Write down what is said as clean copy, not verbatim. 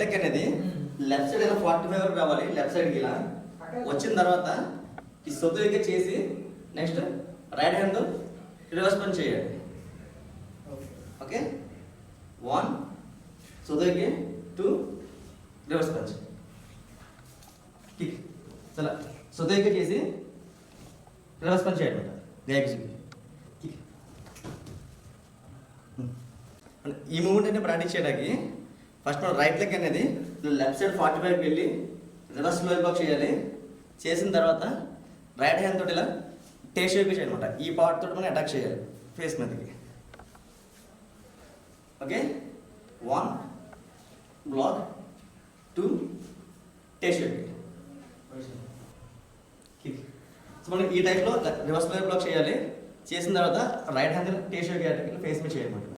Leg అనేది left side ఇలా 45 వరకు రావాలి. లెఫ్ట్ సైడ్కి ఇలా వచ్చిన తర్వాత ఈ సొద్దుగా చేసి next right hand reverse punch చేయాలి. ఓకే 1 సొద్దుకి 2 రివర్స్ పంచ్ కిక్. చలా సొద్దుగా చేసి రివర్స్ పంచ్ చేయాలి. ఈ మూమెంట్ అంటే ప్రాక్టీస్ చేయడానికి ఫస్ట్ మనం రైట్ లెగ్ అనేది లెఫ్ట్ సైడ్ 45కి వెళ్ళి రివర్స్ లోయర్ బాక్స్ చేయాలి. చేసిన తర్వాత రైట్ హ్యాండ్ తోటి ఇలా టే షేప్ చేయాలన్నమాట. ఈ పార్ట్ తోటి మనం అటాక్ చేయాలి ఫేస్ మీదకి. ఓకే 1 బ్లాక్ 2 టే షేప్. సో మనం ఈ టైప్లో రివర్స్ లోయర్ బ్లాక్ చేయాలి. చేసిన తర్వాత రైట్ హ్యాండ్ టే షేప్ ఫేస్ మీద చేయాలన్నమాట.